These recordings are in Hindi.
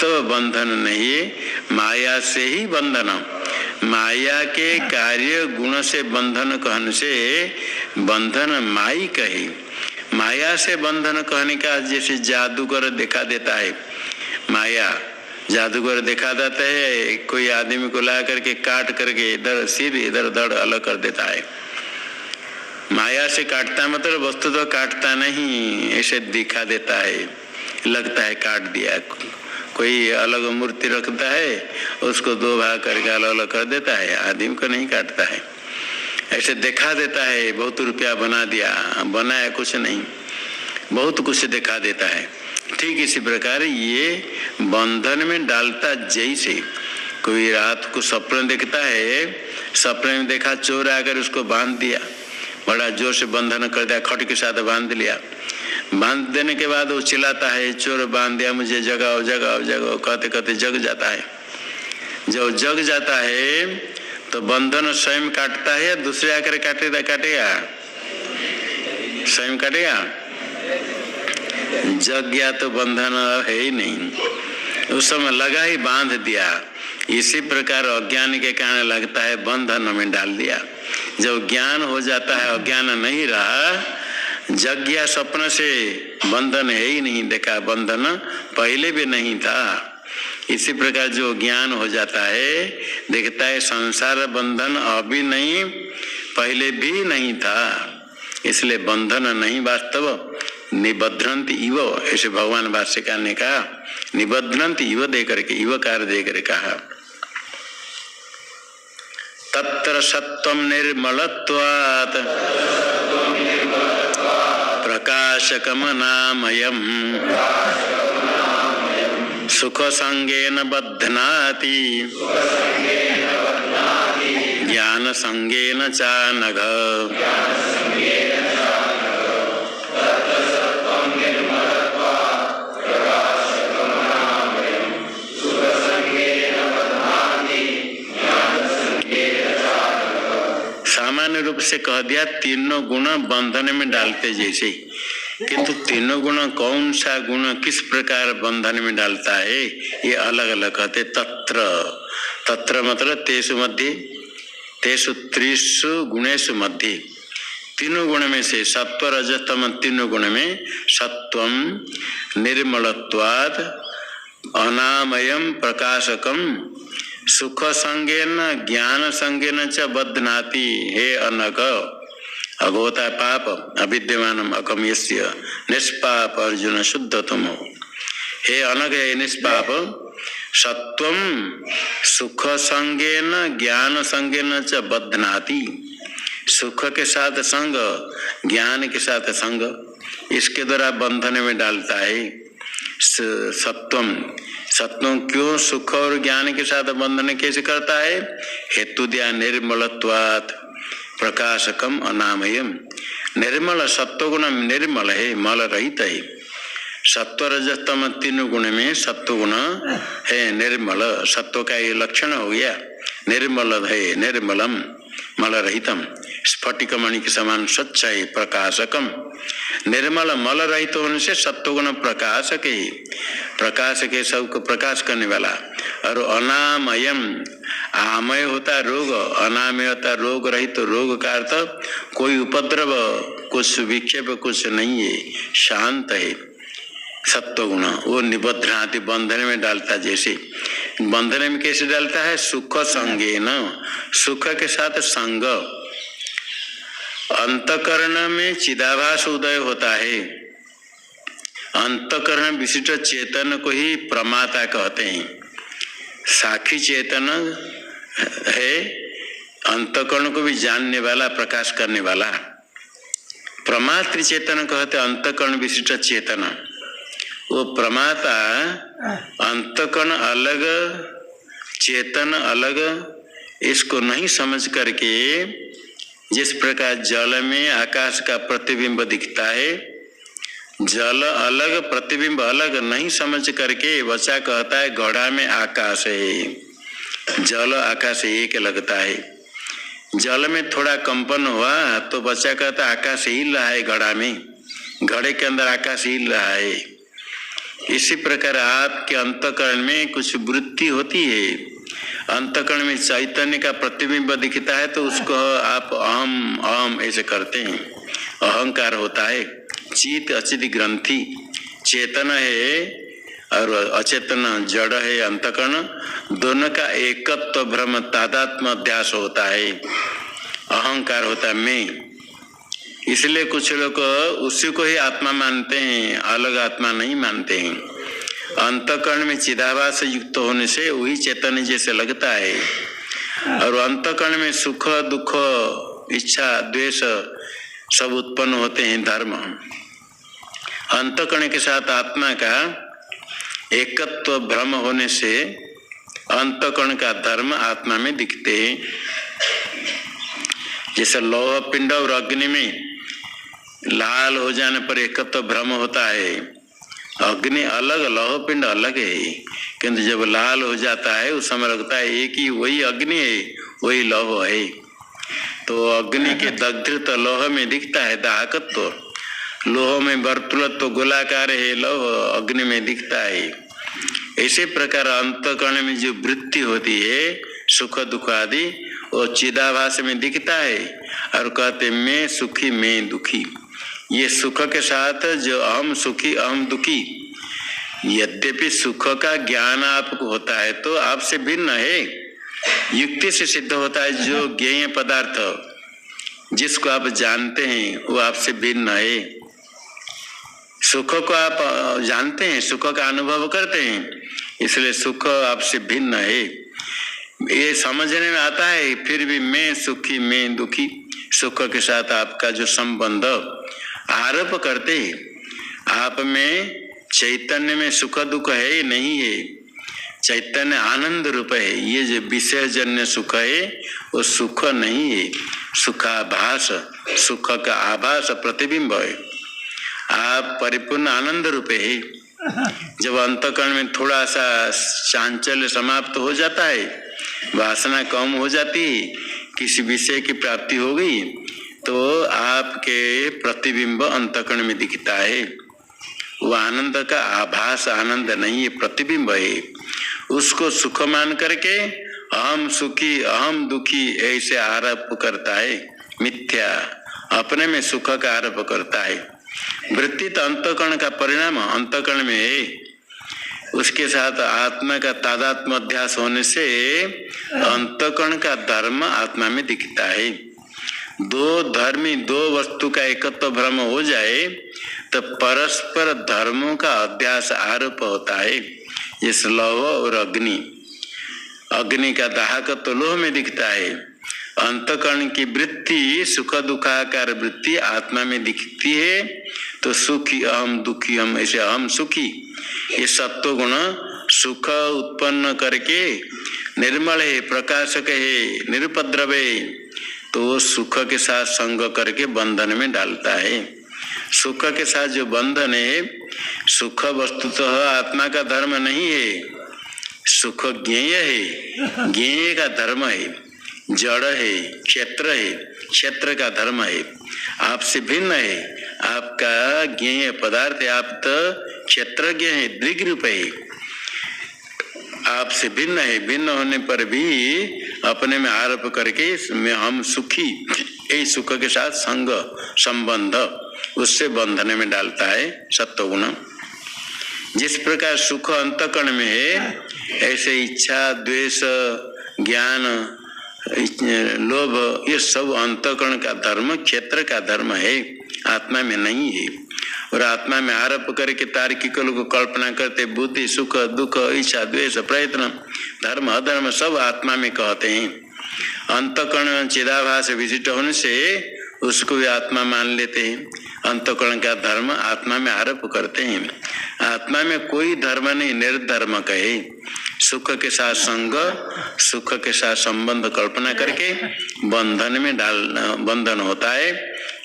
वास्तव बंधन नहीं है, माया से ही बंधन। माया के कार्य गुण से बंधन कहने से बंधन माई कहे। माया से बंधन कहने का जैसे जादूगर दिखा देता है, माया जादूगर दिखा देता है, कोई आदमी को ला करके काट करके इधर सिर इधर धड़ अलग कर देता है। माया से काटता मतलब वस्तु तो काटता नहीं, ऐसे दिखा देता है, लगता है काट दिया। कोई अलग मूर्ति रखता है, उसको दो भाग करके अलग अलग कर देता है, आदमी को नहीं काटता है, ऐसे दिखा देता है। बहुत रुपया बना दिया, बनाया कुछ नहीं, बहुत कुछ दिखा देता है। ठीक इसी प्रकार ये बंधन में डालता। जैसे कोई रात को सपने देखता है, सपने में देखा चोर आकर उसको बांध दिया, बड़ा जोर से बंधन कर दिया, खट के साथ बांध लिया। बांध देने के बाद वो चिल्लाता है, चोर बांध दिया मुझे, जगाओ जगाओ जगाओ, कहते कहते जग जाता है। जब जग जाता है तो बंधन स्वयं काटता है या दूसरे आकर काटेगा? स्वयं काटेगा। जग गया तो बंधन है ही नहीं, उस समय लगा ही बांध दिया। इसी प्रकार अज्ञान के कारण लगता है बंधन में डाल दिया। जब ज्ञान हो जाता है, अज्ञान नहीं रहा, जग गया स्वप्न से, बंधन है ही नहीं, देखा बंधन पहले भी नहीं था। इसी प्रकार जो ज्ञान हो जाता है, देखता है संसार बंधन अभी नहीं, पहले भी नहीं था, इसलिए बंधन नहीं वास्तव। निबध्रंति इव, ऐसे भगवान भाष्यकार ने कहा, निबध्रंति इव दे करके, इवकार दे करके कहा। तत्र सत्वं निर्मलत्वात् प्रकाशकमनामयम् सुख संगेन बध्नाति ज्ञान संगेन चानघ। सामान्य रूप से कह दिया तीनों गुण बंधन में डालते जैसे, किंतु तीनों गुण कौन सा गुण किस प्रकार बंधन में डालता है ये अलग अलग कहते। तत्र, तत्र मतलब तेषु मध्ये, तेषु त्रिषु गुणेषु मध्ये, तीनों गुण में से सत्व रजस तम तीनों गुण में सत्वम निर्मलत्वात् अनामयम प्रकाशकम सुख संगेन ज्ञान संगेन च बध्नाति। हे अनघ, अघोता पाप अविद्यमानम अकम्यस्य निष्पाप अर्जुन शुद्ध तुम। हे अनघ, हे निष्पाप, सत्वम सुख संगेन ज्ञान संगेन च बध्नाति। सुख के साथ संग, ज्ञान के साथ संग, इसके द्वारा बंधन में डालता है। सत्वम, सत्वम क्यों सुख और ज्ञान के साथ बंधन कैसे करता है? हेतु दिया निर्मलत्वात् प्रकाशकम अनामयम। निर्मल, सत्वगुण निर्मल है, मल रहित है। सत्व रजस तम तीनों गुण में सत्व गुण है निर्मल, सत्व का ये लक्षण हो गया, निर्मल है, निर्मलम मल रहितम, स्फटिक मणि के समान स्वच्छ है, प्रकाशकम। निर्मल मल रहित होने से सत्वगुण प्रकाशक है, प्रकाश के सबको प्रकाश करने वाला। और अनामयम, आमय होता रोग, अनामय होता रोग रहित। तो रोग का अर्थ कोई उपद्रव, कुछ विक्षेप कुछ नहीं है, शांत है। सत्वगुण वो निबध्नाति, बंधन में डालता। जैसे बंधन में कैसे डालता है? सुख संगेन, सुख के साथ संग। अंतकरण में चिदाभास उदय होता है। अंतकरण विशिष्ट चेतन को ही प्रमाता कहते हैं। साक्षी चेतन है, अंतकरण को भी जानने वाला, प्रकाश करने वाला। प्रमात्र चेतन कहते अंतकरण विशिष्ट चेतन। वो प्रमाता अंतकरण अलग, चेतन अलग, इसको नहीं समझ करके, जिस प्रकार जल में आकाश का प्रतिबिंब दिखता है, जल अलग प्रतिबिंब अलग नहीं समझ करके बच्चा कहता है घड़ा में आकाश है। जल आकाश एक लगता है। जल में थोड़ा कंपन हुआ तो बच्चा कहता है आकाश हिल रहा है घड़ा में, घड़े के अंदर आकाश हिल रहा है। इसी प्रकार आपके अंतःकरण में कुछ वृत्ति होती है, अंतःकरण में चैतन्य का प्रतिबिंब दिखता है तो उसको आप अहम अहम ऐसे करते हैं, अहंकार होता है। चित अचित ग्रंथि, चेतन है और अचेतन जड़ है अंतःकरण, दोनों का एकत्व भ्रम तादात्म्य अध्यास होता है, अहंकार होता है मैं। इसलिए कुछ लोग उसी को ही आत्मा मानते हैं, अलग आत्मा नहीं मानते हैं। अंतःकरण में चिदाभास युक्त होने से वही चेतन जैसे लगता है, और अंतःकरण में सुख दुख इच्छा द्वेष सब उत्पन्न होते हैं धर्म। अंतःकरण के साथ आत्मा का एकत्व भ्रम होने से अंतःकरण का धर्म आत्मा में दिखते हैं। जैसे लौह पिंड और अग्नि में लाल हो जाने पर एकत्व भ्रम होता है, अग्नि अलग लौह पिंड अलग है, किंतु जब लाल हो जाता है उस समय लगता है एक ही वही अग्नि है, वही लौह है। तो अग्नि के दग्धित लौह में दिखता है दाहकत्व, लोह में वर्तुलत्व गोलाकार है, लौह अग्नि में दिखता है। इसी प्रकार अंतःकरण में जो वृत्ति होती है सुख दुख आदि वो चिदाभास में दिखता है, और कहते मैं सुखी मैं दुखी। ये सुख के साथ जो अहम सुखी अहम दुखी, यद्यपि सुख का ज्ञान आपको होता है तो आपसे भिन्न है, युक्ति से सिद्ध होता है। जो ज्ञेय पदार्थ जिसको आप जानते हैं वो आपसे भिन्न है। सुख को आप जानते हैं, सुख का अनुभव करते हैं, इसलिए सुख आपसे भिन्न है, ये समझने में आता है। फिर भी मैं सुखी मैं दुखी, सुख के साथ आपका जो संबंध आरोप करते हैं, आप में चैतन्य में सुख दुख है नहीं है, चैतन्य आनंद रूप है। ये जो विषयजन्य सुख है वो सुख नहीं है, सुखाभास, सुख का आभास प्रतिबिंब है। आप परिपूर्ण आनंद रूप है। जब अंतःकरण में थोड़ा सा चांचल्य समाप्त हो जाता है, वासना कम हो जाती है, किसी विषय की प्राप्ति हो गई, तो आपके प्रतिबिंब अंतःकरण में दिखता है। वो आनंद का आभास आनंद नहीं है, प्रतिबिंब है। उसको सुख मान करके अहम सुखी अहम दुखी ऐसे आरोप करता है, मिथ्या अपने में सुख का आरोप करता है। वृत्ति तो अंतःकरण का परिणाम अंतःकरण में है, उसके साथ आत्मा का तादात्म्य अध्यास होने से अंतःकरण का धर्म आत्मा में दिखता है। दो धर्मी दो वस्तु का एकत्व भ्रम हो जाए तो परस्पर धर्मों का अध्यास आरोप होता है। इस लौह और अग्नि, अग्नि का दाहकत्व लोह में दिखता है, अंतःकरण की वृत्ति सुख दुखाकार वृत्ति आत्मा में दिखती है। तो सुखी अहम दुखी हम ऐसे अहम सुखी, ये सत्व गुण सुख उत्पन्न करके निर्मल है, प्रकाशक है, निरुपद्रव है, तो सुख के साथ संग करके बंधन में डालता है। सुख के साथ जो बंधन है, सुख वस्तुतः आत्मा का धर्म नहीं है, सुख ज्ञेय है, ज्ञेय का धर्म है, जड़ है, क्षेत्र है, क्षेत्र का धर्म है, आपसे भिन्न है। आपका ज्ञेय पदार्थ है, आप तो क्षेत्रज्ञ है, दृग्रूप है, आपसे भिन्न है। भिन्न होने पर भी अपने में आरोप करके में हम सुखी, यही सुख के साथ संग संबंध उससे बंधन में डालता है सत्वगुण। जिस प्रकार सुख अंतःकरण में है, ऐसे इच्छा द्वेष ज्ञान लोभ ये सब अंतःकरण का धर्म, क्षेत्र का धर्म है, आत्मा में नहीं है। और आत्मा में आरोप करके तार्किक लोग कल्पना करते, बुद्धि सुख दुख इच्छा द्वेष प्रयत्न धर्म अधर्म सब आत्मा में कहते हैं। अंतःकरण चिदाभास विशिष्ट होने से उसको भी आत्मा मान लेते हैं, अंतःकरण का धर्म आत्मा में आरोप करते हैं। आत्मा में कोई धर्म नहीं, निर्धर्म कहे, सुख के साथ संग सुख के साथ संबंध कल्पना करके बंधन में डालना बंधन होता है।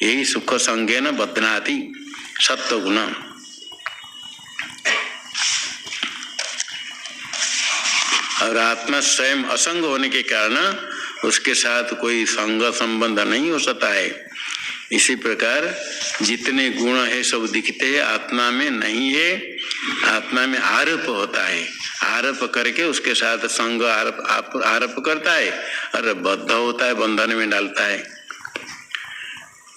यही सुख संज्ञेन बध्नाति सत्व गुण। और आत्मा स्वयं असंग होने के कारण उसके साथ कोई संग संबंध नहीं हो सकता है। इसी प्रकार जितने गुण है सब दिखते हैं, आत्मा में नहीं है। आत्मा में आरोप होता है, आरोप करके उसके साथ संग आरोप करता है और बद्ध होता है, बंधन में डालता है।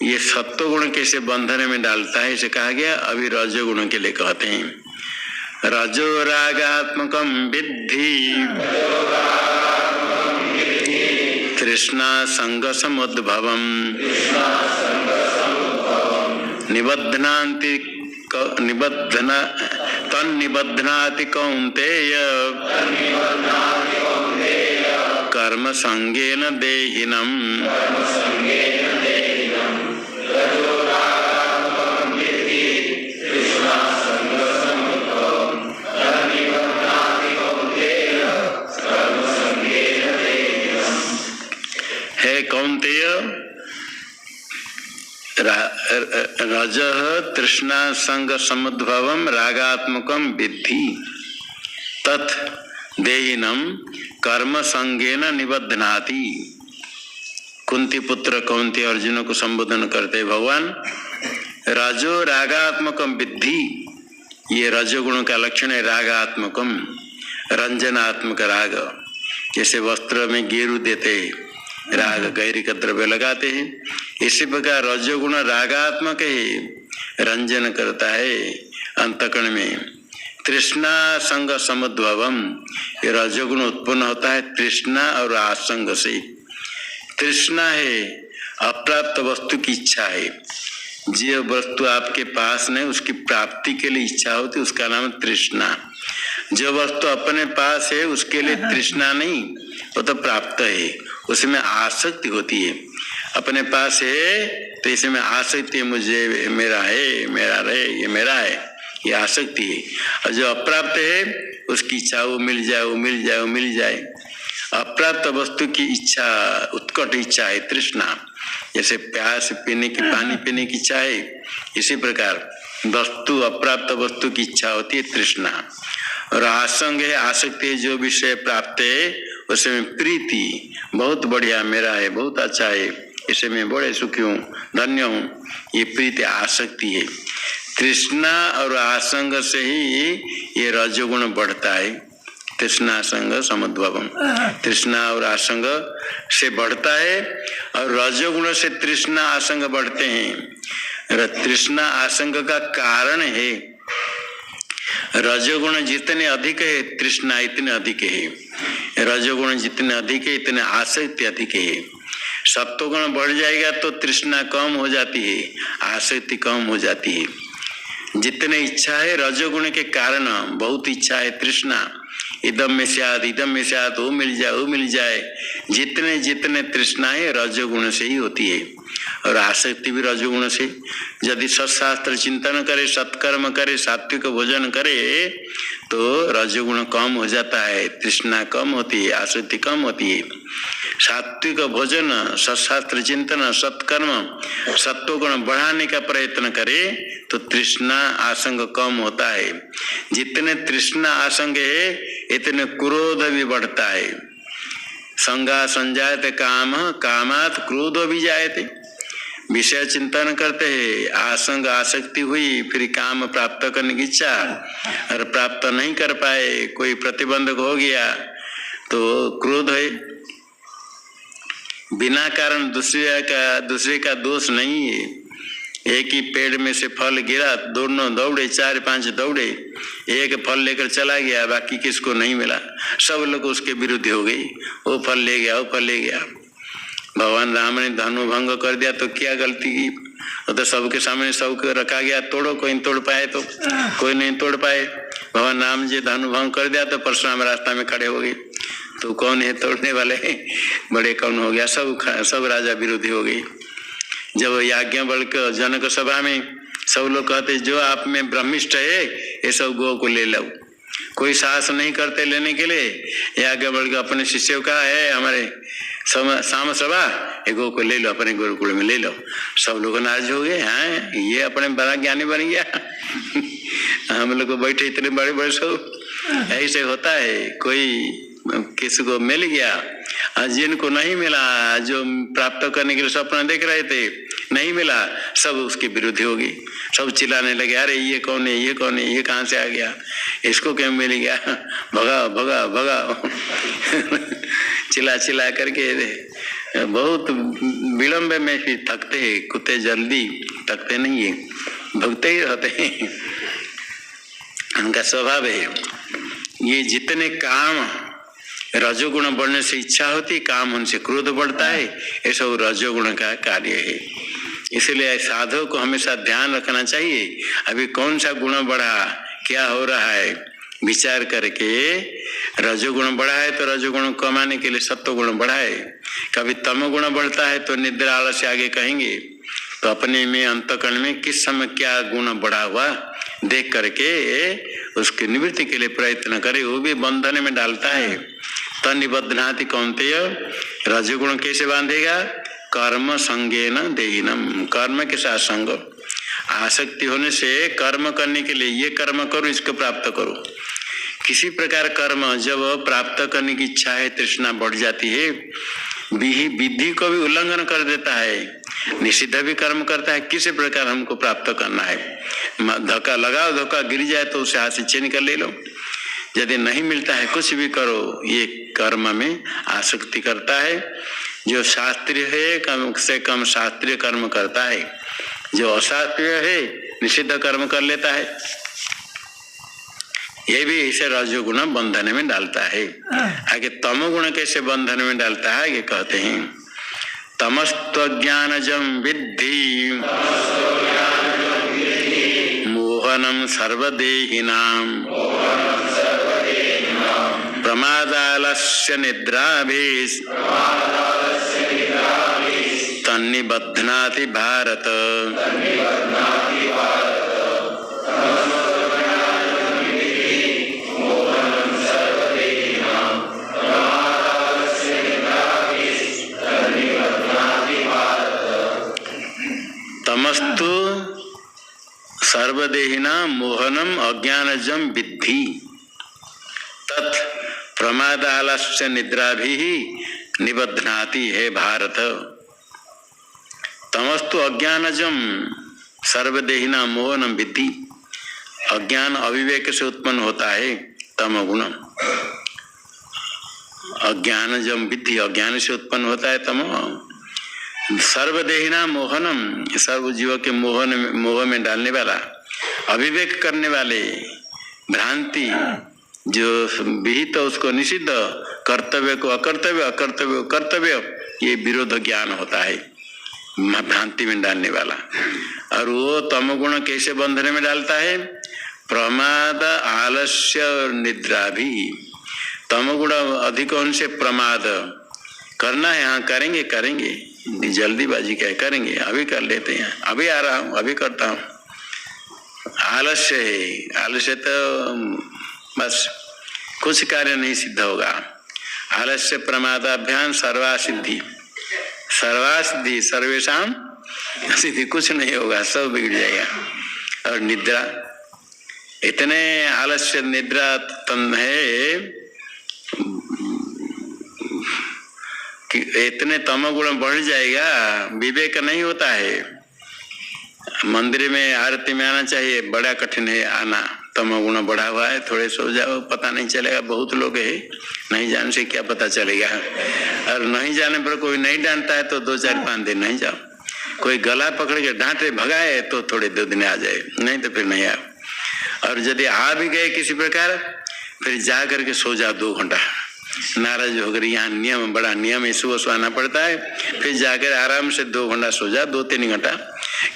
ये सत्व गुण कैसे बंधन में डालता है इसे कहा गया। अभी रजो गुण के लिए कहते हैं, रजो रागात्मकम विद्धि तृष्णा संग समुद्भवम निबध्नाति तन्निबध्नाति कौन्तेय कर्म संगेन देहिनम्। हे कौन्तेय, रजः तृष्णा संग समुद्भवम रागात्मकम विद्धि तत् देहिनम कर्म संगेन निबध्नाति। कुंती पुत्र कौन्ती अर्जुन को संबोधन करते भगवान, रजो रागात्मकम विद्धि, ये रजोगुण का लक्षण है। रागात्मकम, रंजनात्मक राग, जैसे वस्त्र में गेरू देते राग गैरी का द्रव्य लगाते हैं, इसी प्रकार रजोगुण रागात्मक है, रंजन करता है अंतकरण में। तृष्णा संग समुद्भवम, ये रजोगुण उत्पन्न होता है तृष्णा और आसंग से। तृष्णा है अप्राप्त वस्तु की इच्छा है, जो वस्तु आपके पास नहीं उसकी प्राप्ति के लिए इच्छा होती, उसका नाम तृष्णा। जो वस्तु अपने पास है उसके लिए तृष्णा नहीं, वो तो प्राप्त है, उसमें आसक्ति होती है। अपने पास है तो इसमें आसक्ति है, मुझे मेरा है, मेरा रहे, ये मेरा है, ये आसक्ति है। और जो अप्राप्त है उसकी इच्छा वो मिल जाए, वो मिल जाए, वो मिल जाए। अप्राप्त वस्तु की इच्छा उत्कट इच्छा है तृष्णा, जैसे प्यास पीने की, पानी पीने की इच्छा है, इसी प्रकार वस्तु अप्राप्त वस्तु की इच्छा होती है तृष्णा। और आसंग है आसक्ति है, जो विषय प्राप्त है उसमें प्रीति, बहुत बढ़िया मेरा है, बहुत अच्छा है, इसे मैं बड़े सुखी हूँ, धन्य हूँ, ये प्रीति आसक्ति है। तृष्णा और आसंग से ही ये रजोगुण बढ़ता है। तृष्णा संग समुद्भवम, तृष्णा और आसंग से बढ़ता है, और रजोगुण से तृष्णा आसंग बढ़ते हैं। तृष्णा आसंग का कारण है रजोगुण जितने अधिक है तृष्णा इतने अधिक है। रजोगुण जितने अधिक है इतने आसक्ति अधिक है। सत्वगुण बढ़ जाएगा तो तृष्णा कम हो जाती है, आसक्ति कम हो जाती है। जितने इच्छा है रजोगुण के कारण बहुत इच्छा है तृष्णा, इदम में स्यात्, इदम में स्यात्, वो मिल जाए, वो मिल जाए, जितने जितने तृष्णा है रजोगुण से ही होती है। और आसक्ति भी रजोगुण से। यदि सत्शास्त्र चिंतन करे, सत्कर्म करे, सात्विक भोजन करे तो रजोगुण कम हो जाता है, तृष्णा कम होती है, आसक्ति कम होती है। सात्विक भोजन, सत्शास्त्र चिंतन, सत्कर्म, सत्वगुण बढ़ाने का प्रयत्न करे तो तृष्णा आसंग कम होता है। जितने तृष्णा आसंग है इतने क्रोध भी बढ़ता है। संगा संजायते काम, कामात क्रोधो भी जायते। विषय चिंतन करते हैं, आसंग आसक्ति हुई, फिर काम प्राप्त करने की इच्छा, और प्राप्त नहीं कर पाए, कोई प्रतिबंधक हो गया तो क्रोध है। बिना कारण दूसरे का दोष नहीं है। एक ही पेड़ में से फल गिरा, दोनों दौड़े, 4-5 दौड़े, एक फल लेकर चला गया, बाकी किसको नहीं मिला, सब लोग उसके विरुद्ध हो गई, वो फल ले गया, वो फल ले गया। भगवान राम ने धनु भंग कर दिया तो क्या गलती की, वो तो सबके सामने सबको रखा गया, तोड़ो, कोई नहीं तोड़ पाए तो कोई नहीं तोड़ पाए। भगवान राम जी धनु भंग कर दिया तो परशुराम रास्ता में खड़े हो गए, तो कौन है तोड़ने वाले, बड़े कौन हो गया, सब राजा विरोधी हो गई। जब याज्ञवल्क्य जनक सभा में सब लोग कहते जो आप में ब्रह्मिष्ठ है ये सब गो को ले लो, कोई साहस नहीं करते लेने के लिए। याज्ञवल्क्य अपने शिष्यों का है हमारे साम सभा, ये गो को ले लो, अपने गुरुकुल में ले लो। सब लोग नाराज हो गए, हैं ये अपने बड़ा ज्ञानी बन गया हम लोग बैठे इतने बड़े बड़े सब। ऐसे होता है, कोई किसी को मिल गया और जिनको नहीं मिला, जो प्राप्त करने के लिए सपना देख रहे थे नहीं मिला, सब उसके विरोधी हो गई। सब चिल्लाने लगे, अरे ये कौन है, ये कौन है, ये कहाँ से आ गया, इसको क्यों मिल गया, भगाओ भगाओ भगाओ चिल्ला चिल्ला करके बहुत विलंब में फिर थकते हैं। कुत्ते जल्दी थकते नहीं है, भगते ही रहते हैं, उनका स्वभाव है। ये जितने काम रजोगुण बढ़ने से इच्छा होती, काम उनसे क्रोध बढ़ता है, ये सब रजोगुण का कार्य है। इसलिए साधु को हमेशा ध्यान रखना चाहिए, अभी कौन सा गुण बढ़ा, क्या हो रहा है, विचार करके। रजोगुण बढ़ा है तो रजोगुण कमाने के लिए सत्वगुण बढ़ाए। कभी तमोगुण बढ़ता है तो निद्रा आलस्य आगे कहेंगे, तो अपने में अंतःकरण में किस समय क्या गुण बढ़ा हुआ देख करके उसकी निवृत्ति के लिए प्रयत्न करे, वो भी बंधन में डालता है। तनिबध्नाति कौन्तेय, रजोगुण कैसे बांधेगा, कर्म संगेन देहिनम, कर्म के साथ संग, आसक्ति होने से कर्म करने के लिए ये कर्म करो, इसको प्राप्त करो। किसी प्रकार कर्म जब प्राप्त करने की इच्छा है, तृष्णा बढ़ जाती है, विधि को भी उल्लंघन कर देता है, निषिद्ध भी कर्म करता है, किसी प्रकार हमको प्राप्त करना है, धक्का लगाओ, धक्का गिर जाए तो उसे हाथ से छीन कर ले लो, यदि नहीं मिलता है कुछ भी करो, ये कर्म में आसक्ति करता है। जो शास्त्रीय है कम से कम शास्त्रीय कर्म करता है, जो अशास्त्रीय है निषिद्ध कर्म कर लेता है। ये भी इसे रजोगुण बंधन में डालता है। आगे तमोगुण कैसे बंधन में डालता है, ये कहते हैं, तमस्त्वज्ञानजं विद्धि मोहनम सर्वदेहिनां प्रमादालस्य निद्राभिः तन्निबध्नाति भारत। तमस्तु सर्वदेहिना मोहनम अज्ञानजं विद्धि तत् प्रमादालस्य निद्राभिः निबध्नाति है भारत। तमस्तु अज्ञानजं सर्वदेहिना मोहनम विद्धि, अज्ञान अविवेक से उत्पन्न होता है तमोगुण। अज्ञानजं विद्धि, अज्ञान से उत्पन्न होता है तमो। सर्वदेहिना मोहनम, सर्व जीव के मोह में डालने वाला, अविवेक करने वाले, भ्रांति जो विहित तो उसको निषिद्ध, कर्तव्य को अकर्तव्य, अकर्तव्य को कर्तव्य, ये विरोध ज्ञान होता है, भ्रांति में डालने वाला। और वो तमोगुण कैसे बंधन में डालता है, प्रमाद आलस्य और निद्रा भी। तमोगुण अधिक होने से प्रमाद, करना है हाँ करेंगे करेंगे, जल्दीबाजी क्या करेंगे, अभी कर लेते हैं, अभी आ रहा हूँ, अभी करता हूँ। आलस्य है, आलस्य तो बस कुछ कार्य नहीं सिद्ध होगा। आलस्य प्रमादाभ्याम सर्वासिद्धि, सर्वासिद्धि सर्वेशम सिद्धि, कुछ नहीं होगा, सब बिगड़ जाएगा। और निद्रा, इतने आलस्य निद्रा तन है कि इतने तमोगुण बढ़ जाएगा, विवेक नहीं होता है। मंदिर में आरती में आना चाहिए, बड़ा कठिन है आना, तमोगुण बढ़ा हुआ है, थोड़े सो जाओ, पता नहीं चलेगा। बहुत लोग है, नहीं जाने से क्या पता चलेगा। और नहीं जाने पर कोई नहीं डांटता है तो 2-4-5 दिन नहीं जाओ। कोई गला पकड़ के डांटे भगाए तो थोड़े 2 दिन आ जाए, नहीं तो फिर नहीं आओ। और यदि आ भी गए किसी प्रकार, फिर जा करके सो जाओ 2 घंटा, नाराज होकर। यहाँ नियम, बड़ा नियम है, सुबह सोना पड़ता है, फिर जाकर आराम से 2 घंटा सो जा, 2-3 घंटा।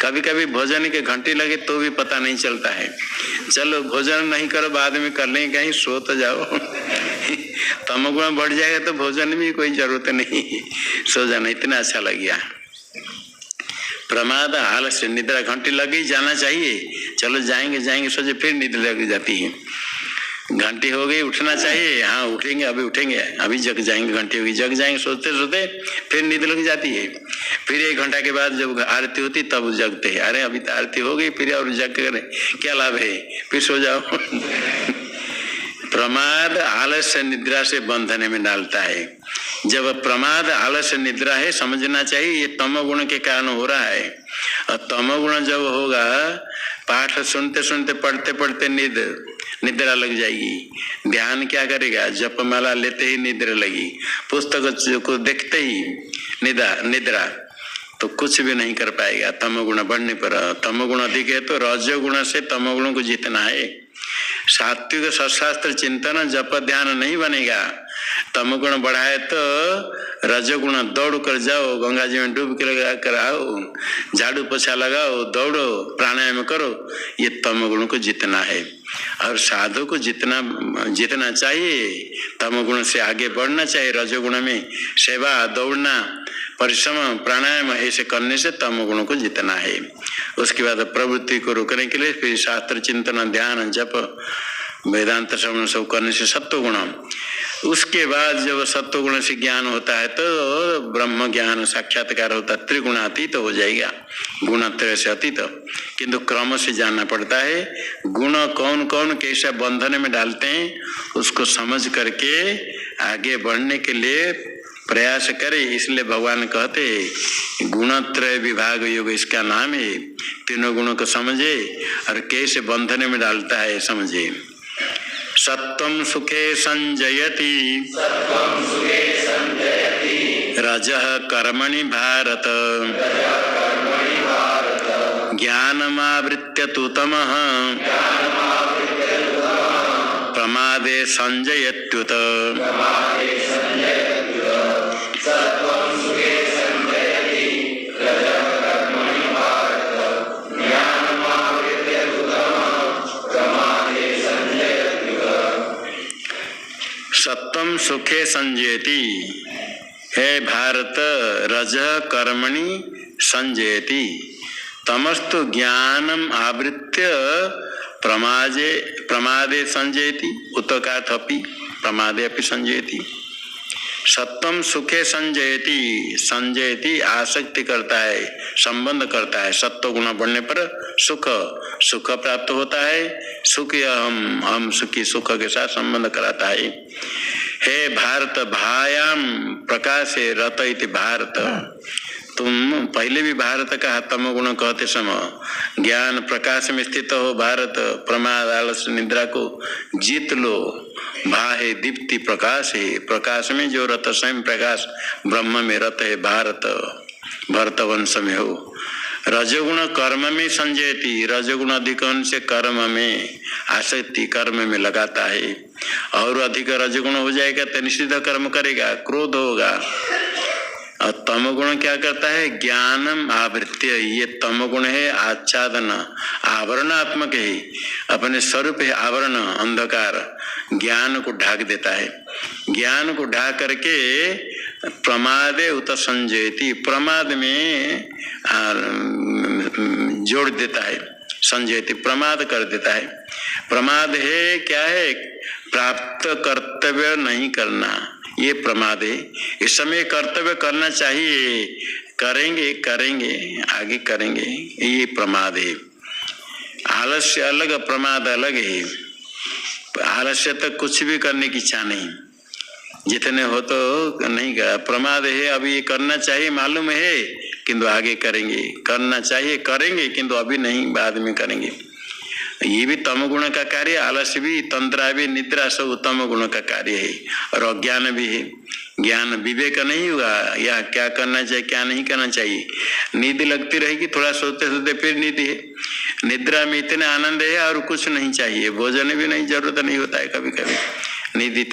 कभी कभी भोजन के घंटे लगे तो भी पता नहीं चलता है, चलो भोजन नहीं करो बाद में कर लेंगे, कहीं सो तो जाओ। तमोगुण बढ़ जाएगा तो भोजन में कोई जरूरत नहीं, सो जाना इतना अच्छा लग गया। प्रमाद आलस्य निद्रा, घंटी लगी जाना चाहिए, चलो जाएंगे जाएंगे सोचे, फिर नींद लग जाती है। घंटी हो गई, उठना चाहिए, हाँ उठेंगे, अभी उठेंगे, अभी जग जाएंगे, घंटी होगी, जग जाएंगे, सोचते सोचते फिर नींद लग जाती है। फिर 1 घंटा के बाद जब आरती होती तब जगते हैं, अरे अभी तो आरती हो गई, फिर और जग कर क्या लाभ है, फिर सो जाओ। प्रमाद आलस्य निद्रा से बंधने में डालता है। जब प्रमाद आलस्य निद्रा है, समझना चाहिए ये तमोगुण के कारण हो रहा है। और तमोगुण जब होगा, पाठ सुनते सुनते पढ़ते पढ़ते निद्रा लग जाएगी। ध्यान क्या करेगा? जपमाला लेते ही निद्रा लगी, पुस्तक को देखते ही निद्रा, तो कुछ भी नहीं कर पाएगा। तमोगुण बढ़ने पर, तमोगुण अधिक है तो रजोगुण से तमोगुण को जीतना है। सात्विक सशास्त्र चिंतन जप ध्यान नहीं बनेगा। तमोगुण बढ़ाए तो रजोगुण दौड़ कर जाओ, गंगा जी में डूब के लगा कर आओ, झाड़ू पोछा लगाओ, दौड़ो, प्राणायाम करो, ये तमोगुण को जीतना है। और साधु को जीतना चाहिए, तमोगुण से आगे बढ़ना चाहिए। रजोगुण में सेवा, दौड़ना, परिश्रम, प्राणायाम ऐसे करने से तमोगुण को जीतना है। उसके बाद प्रवृत्ति को रोकने के लिए फिर शास्त्र चिंतन, ध्यान, जप, वेदांत श्रवण सब करने से सत्वगुण। उसके बाद जब सत्वगुण से ज्ञान होता है तो ब्रह्म ज्ञान साक्षात्कार होता है, त्रिगुणातीत हो जाएगा, गुणत्रय से अतीत। किंतु क्रम से जानना पड़ता है। गुण कौन कौन कैसे बंधन में डालते हैं, उसको समझ करके आगे बढ़ने के लिए प्रयास करे। इसलिए भगवान कहते हैं गुणत्रय विभाग योग इसका नाम है। तीनों गुणों को समझे और कैसे बंधन में डालता है समझे। सत्वं सुखे संजयति रजः कर्मणि भारत ज्ञानमावृत्य तु तमः प्रमादे संजयत्युत। सत्वं सुखे संजयति, हे भारत, रजः कर्मणि संजयति, तमस्तु ज्ञानम आवृत्य प्रमादे संजयति, उतकाथपि प्रमादे अपि संजयति। सत्वम सुखे संजयति, संजयति आसक्ति करता है, संबंध करता है। सत्व गुण बढ़ने पर सुख प्राप्त होता है। सुख हम सुखी, सुख के साथ संबंध कराता है। हे भारत, भायाम प्रकाशे रत इति भारत, तुम पहले भी भारत का तमोगुण कहते समय ज्ञान प्रकाश में स्थित हो भारत। प्रमाद आलस्य निद्रा को जीत लो। भा है दीप्ति, प्रकाश है, प्रकाश में जो रत स्वयं प्रकाश ब्रह्म में रत है भारत, भरत वंश में हो। रजोगुण कर्म में संजयति, रजोगुण अधिक से कर्म में आसक्ति, कर्म में लगाता है। और अधिक रजोगुण हो जाएगा तो निषिद्ध कर्म करेगा, क्रोध होगा। और तमोगुण क्या करता है? ज्ञानम आवृत्य, ये तमोगुण है आच्छादन, आवरणात्मक है, अपने स्वरूप है आवरण, अंधकार, ज्ञान को ढाक देता है। ज्ञान को ढाक करके प्रमादे उत संजयति, प्रमाद में जोड़ देता है। संजयति प्रमाद कर देता है। प्रमाद है क्या है? प्राप्त कर्तव्य नहीं करना, ये प्रमाद है। इस समय कर्तव्य करना चाहिए, करेंगे आगे करेंगे, ये प्रमाद है। आलस्य अलग, प्रमाद अलग है। आलस्य तो कुछ भी करने की इच्छा नहीं, जितने हो तो नहीं कर। प्रमाद है अभी करना चाहिए, मालूम है किंतु आगे करेंगे, करना चाहिए करेंगे किंतु अभी नहीं, बाद में करेंगे। ये भी तमोगुण का कार्य। आलस्य भी, तंत्रा भी, निद्रा सब तमोगुण का कार्य है। और अज्ञान भी है। ज्ञान विवेक नहीं हुआ, या क्या करना चाहिए क्या नहीं करना चाहिए। नींद लगती रहेगी, थोड़ा सोते सोते फिर नींद है। निद्रा में इतना आनंद है और कुछ नहीं चाहिए, भोजन भी नहीं, जरूरत नहीं होता है कभी कभी नींद